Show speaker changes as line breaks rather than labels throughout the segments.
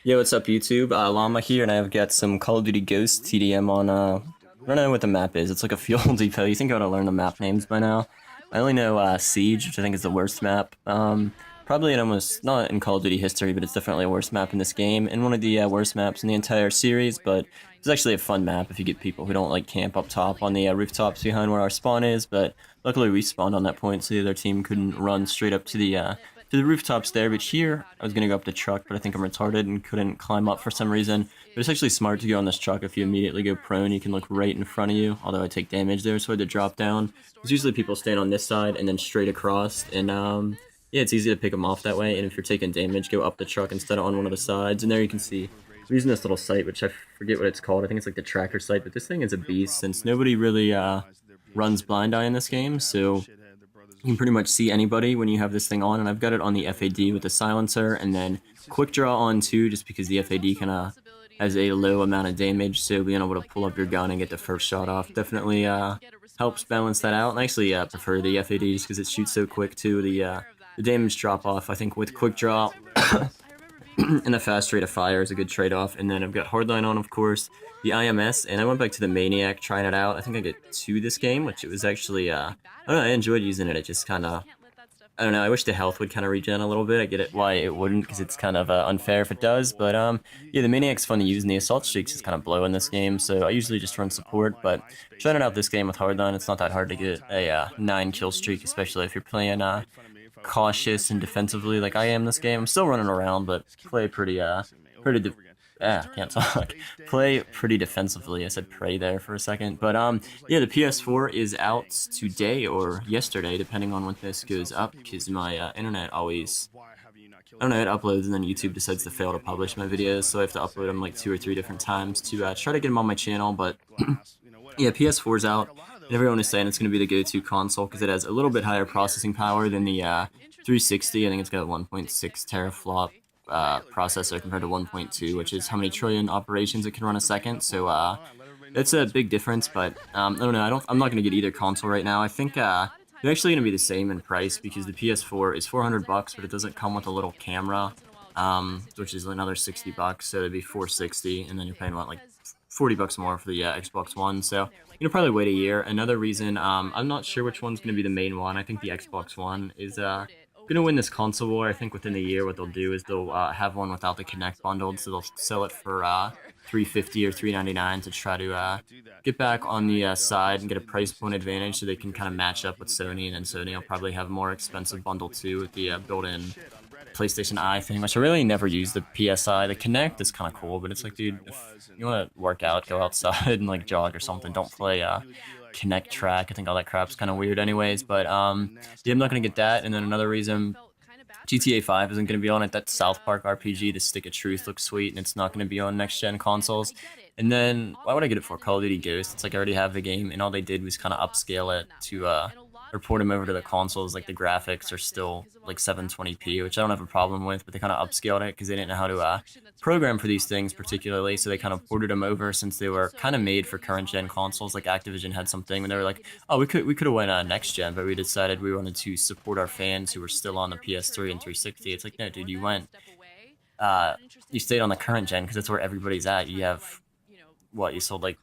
Yo, what's up, YouTube? Llama here, and I've got some Call of Duty Ghost TDM on, I don't know what the map is. It's like a fuel depot. You think I would have learned the map names by now. I only know, Siege, which I think is the worst map. Probably in almost, not in Call of Duty history, but it's definitely a worst map in this game, and one of the, worst maps in the entire series, but it's actually a fun map if you get people who don't, like, camp up top on the, rooftops behind where our spawn is, but luckily we spawned on that point, so the other team couldn't run straight up to the rooftops there, but here, I was going to go up the truck, but I think I'm retarded and couldn't climb up for some reason. But it's actually smart to go on this truck. If you immediately go prone, you can look right in front of you, although I take damage there, so I had to drop down. Because usually people stand on this side and then straight across, and yeah, it's easy to pick them off that way, and if you're taking damage, go up the truck instead of on one of the sides, and there you can see, I'm using this little sight, which I forget what it's called. I think it's like the tracker sight, but this thing is a beast, since nobody really runs blind eye in this game, so you can pretty much see anybody when you have this thing on, and I've got it on the FAD with the silencer, and then quick draw on too, just because the FAD kind of has a low amount of damage, so being able to pull up your gun and get the first shot off definitely helps balance that out. And I actually prefer the FAD just because it shoots so quick too. The damage drop off, I think, with quick draw and the fast rate of fire is a good trade-off. And then I've got hardline on, of course, the IMS, and I went back to the Maniac trying it out. I think I get 2 this game, which it was actually, I don't know, I enjoyed using it. It just kind of, I don't know, I wish the health would kind of regen a little bit. I get it why it wouldn't, because it's kind of unfair if it does, but yeah, the Maniac's fun to use, and the Assault Streaks is kind of blow in this game, so I usually just run support, but trying it out this game with hardline, it's not that hard to get a 9 kill streak, especially if you're playing cautious and defensively like I am this game. I'm still running around, but play pretty can't talk. Play pretty defensively. I said pray there for a second. But yeah, the PS4 is out today or yesterday, depending on when this goes up, because my internet always, I don't know, it uploads and then YouTube decides to fail to publish my videos, so I have to upload them like 2 or 3 different times to try to get them on my channel. But yeah, PS4's out, and everyone is saying it's going to be the go-to console because it has a little bit higher processing power than the 360. I think it's got a 1.6 teraflop processor compared to 1.2, which is how many trillion operations it can run a second. So that's a big difference. But I don't know. I'm not going to get either console right now. I think they're actually going to be the same in price because the PS4 is $400, but it doesn't come with a little camera, which is another $60. So it'd be $460, and then you're paying what, like $40 more for the Xbox One. So probably wait a year. Another reason, I'm not sure which one's going to be the main one. I think the Xbox One is gonna win this console war. I think within a year, what they'll do is they'll have one without the Kinect bundled, so they'll sell it for $350 or $399 to try to get back on the side and get a price point advantage, so they can kind of match up with Sony, and then Sony will probably have a more expensive bundle too with the built-in PlayStation Eye thing, which I really never use the PSI. The Kinect is kind of cool, but it's like, dude, if you want to work out, go outside and like jog or something. Don't play Kinect track. I think all that crap's kind of weird anyways, but yeah, I'm not going to get that. And then another reason, GTA 5 isn't going to be on it. That South Park RPG, the Stick of Truth, looks sweet, and it's not going to be on next-gen consoles. And then, why would I get it for Call of Duty Ghost? It's like I already have the game, and all they did was kind of upscale it to or port them over to the consoles. Like the graphics are still like 720p, which I don't have a problem with, but they kind of upscaled it because they didn't know how to program for these things particularly, so they kind of ported them over since they were kind of made for current gen consoles. Like Activision had something when they were like, oh, we could have went next gen, but we decided we wanted to support our fans who were still on the PS3 and 360. It's like, no, dude, you stayed on the current gen because that's where everybody's at. You have what, you sold like,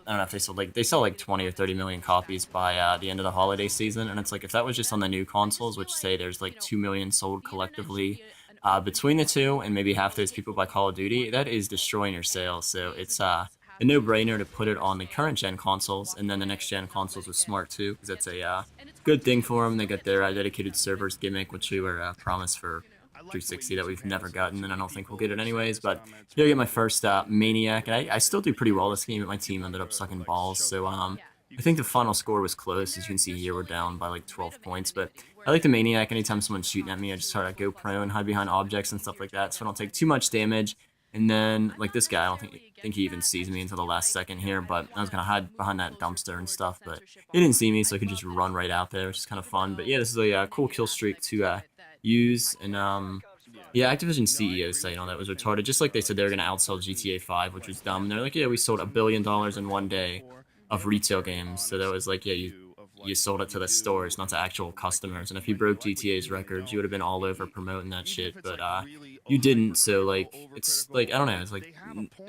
I don't know if they sell like 20 or 30 million copies by the end of the holiday season, and it's like if that was just on the new consoles, which say there's like 2 million sold collectively between the two, and maybe half those people buy Call of Duty, that is destroying your sales. So it's a no-brainer to put it on the current gen consoles, and then the next gen consoles with smart too, because that's a good thing for them. They got their dedicated servers gimmick, which we were promised for 360 that we've never gotten, and I don't think we'll get it anyways. But here I get my first Maniac, and I still do pretty well this game, but my team ended up sucking balls. So I think the final score was close. As you can see here, we're down by like 12 points, but I like the Maniac. Anytime someone's shooting at me, I just try to go prone, hide behind objects and stuff like that, so I don't take too much damage. And then, like this guy, I don't think he even sees me until the last second here, but I was going to hide behind that dumpster and stuff, but he didn't see me, so I could just run right out there, which is kind of fun. But yeah, this is a cool kill streak to use, and yeah, Activision CEO saying all that was retarded, just like they said they were going to outsell GTA 5, which was dumb. And they're like, yeah, we sold $1 billion in one day of retail games, so that was like, yeah, you sold it to the stores, not to actual customers. And if you broke GTA's records, you would have been all over promoting that shit. But You didn't, so like it's like I don't know, it's like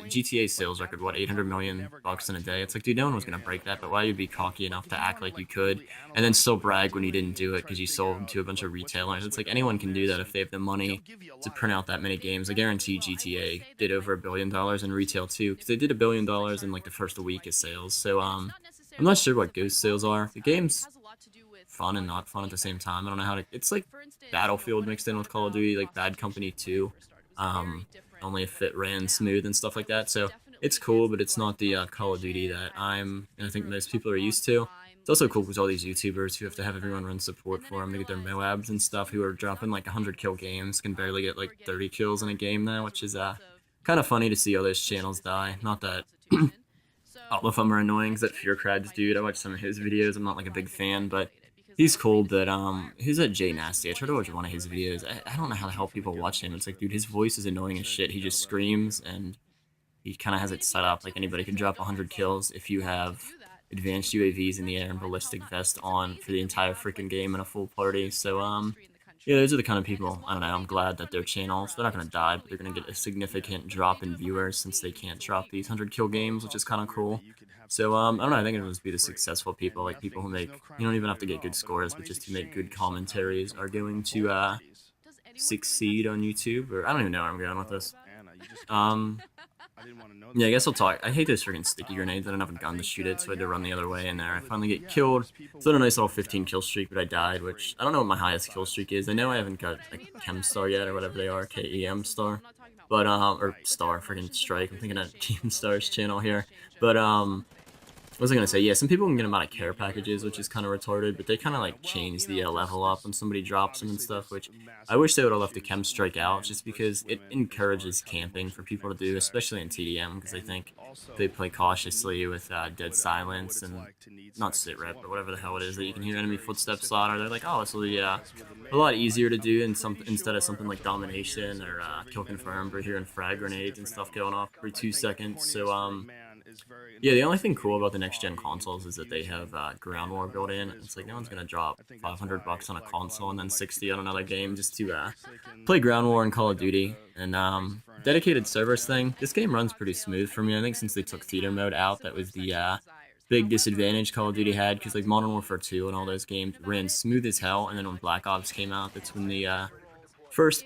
GTA sales record, what, 800 million bucks in a day. It's like, dude, no one was gonna break that, but why you'd be cocky enough to act like you could, and then still brag when you didn't do it because you sold to a bunch of retailers. It's like anyone can do that if they have the money to print out that many games. I guarantee GTA did over $1 billion in retail too, because they did $1 billion in like the first week of sales. So I'm not sure what Ghost sales are. The game's fun and not fun at the same time. I don't know how to. It's like Battlefield mixed in with Call of Duty, like Bad Company 2. Um, Only if it ran smooth and stuff like that. So it's cool, but it's not the Call of Duty that I think most people are used to. It's also cool because all these YouTubers who have to have everyone run support for them to get their Moabs and stuff, who are dropping like 100 kill games, can barely get like 30 kills in a game now, which is kind of funny to see all those channels die. Not that all of them are annoying, because that Fear Crabs dude, I watch some of his videos. I'm not like a big fan, but he's cool. But he's a Jay Nasty. I try to watch one of his videos. I don't know how the hell people watch him. It's like, dude, his voice is annoying as shit. He just screams, and he kind of has it set up like anybody can drop 100 kills if you have advanced UAVs in the air and ballistic vest on for the entire freaking game in a full party. So yeah, those are the kind of people, I don't know, I'm glad that their channels, they're not going to die, but they're going to get a significant drop in viewers since they can't drop these 100 kill games, which is kind of cool. So, I don't know, I think it'll just be the successful people, like people who make, you don't even have to get good scores, but just to make good commentaries are going to, succeed on YouTube, or I don't even know where I'm going with this. Um, yeah, I guess I'll talk. I hate those freaking sticky grenades. I don't have a gun to shoot it, so I had to run the other way in there. I finally get killed. It's a nice little 15 kill streak, but I died, which I don't know what my highest kill streak is. I know I haven't got a Chem Star yet, or whatever they are, KEM Star. But, or Star, freaking Strike. I'm thinking of Keemstar's channel here. But, what was I gonna say? Yeah, some people can get them out of care packages, which is kind of retarded, but they kind of like change the level up when somebody drops them and stuff, which I wish they would have left the Chem Strike out, just because it encourages camping for people to do, especially in TDM, because I think they play cautiously with Dead Silence and not sit rep, but whatever the hell it is that you can hear enemy footsteps slaughter. They're like, oh, this will be a lot easier to do instead of something like Domination or Kill Confirmed, or hearing frag grenades and stuff going off every 2 seconds. So yeah, the only thing cool about the next gen consoles is that they have ground war built in. It's like no one's gonna drop 500 bucks on a console and then 60 on another game just to play ground war and Call of Duty. And dedicated servers thing, this game runs pretty smooth for me. I think since they took theater mode out, that was the big disadvantage Call of Duty had, because like Modern Warfare 2 and all those games ran smooth as hell. And then when Black Ops came out, that's when the first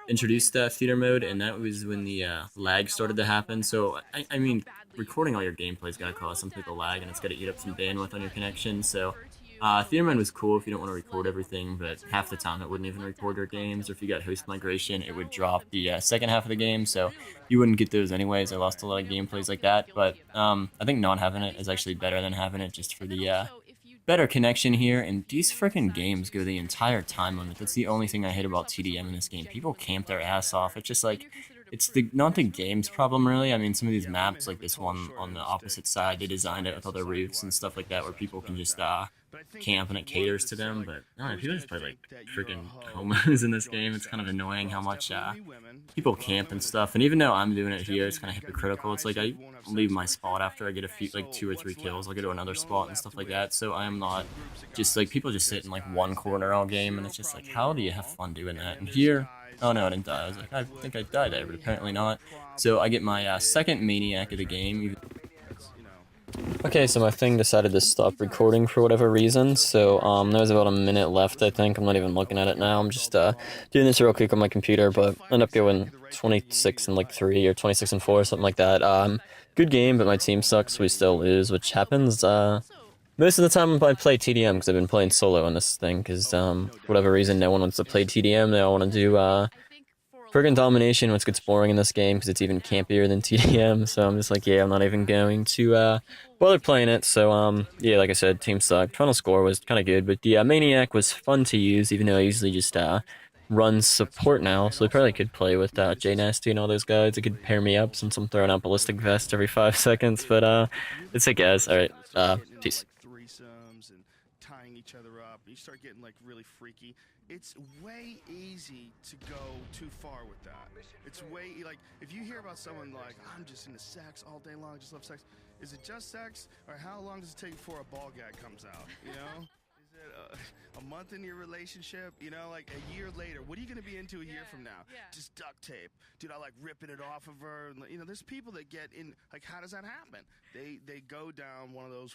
introduced theater mode, and that was when the lag started to happen. So I mean, recording all your gameplay's gotta cause some type of lag, and it's gotta eat up some bandwidth on your connection. So theater mode was cool if you don't want to record everything, but half the time it wouldn't even record your games. Or if you got host migration, it would drop the second half of the game, so you wouldn't get those anyways. I lost a lot of gameplays like that, but I think not having it is actually better than having it, just for the better connection here. And these freaking games go the entire time limit. That's the only thing I hate about TDM in this game. People camp their ass off. It's just like, it's not the game's problem really. I mean, some of these maps, like this one on the opposite side, they designed it with other roofs and stuff like that, where people can just camp and it caters to them. But I don't know, people just play like freaking homos in this game. It's kind of annoying how much people camp and stuff. And even though I'm doing it here, it's kind of hypocritical. It's like I leave my spot after I get a few, like 2 or 3 kills. I'll go to another spot and stuff like that. So I am not just like, people just sit in like one corner all game, and it's just like, how do you have fun doing that? And here, oh no, I didn't die. I was like, I think I died there, but apparently not. So I get my second Maniac of the game. Okay, so my thing decided to stop recording for whatever reason, so there's about a minute left, I think. I'm not even looking at it now. I'm just doing this real quick on my computer, but I end up going 26 and like 3 or 26 and 4, something like that. Good game, but my team sucks, so we still lose, which happens most of the time I play TDM, because I've been playing solo on this thing, because for whatever reason no one wants to play TDM. They all want to do friggin' domination, which gets boring in this game because it's even campier than TDM. So I'm just like, yeah, I'm not even going to bother playing it. So yeah, like I said, team sucked. Final score was kind of good, but the Maniac was fun to use, even though I usually just run support now. So I probably could play with J Nasty and all those guys. It could pair me up since I'm throwing out ballistic vest every 5 seconds. But it's it, guys. All right, peace.
And tying each other up, you start getting like really freaky. It's way easy to go too far with that. It's way, like, if you hear about someone like, I'm just into sex all day long, I just love sex. Is it just sex, or how long does it take before a ball gag comes out, you know? Is it a month in your relationship, you know, like a year later, what are you going to be into a year from now?
Yeah.
Just duct tape. Dude, I like ripping it off of her. And, you know, there's people that get in, like, how does that happen? They go down one of those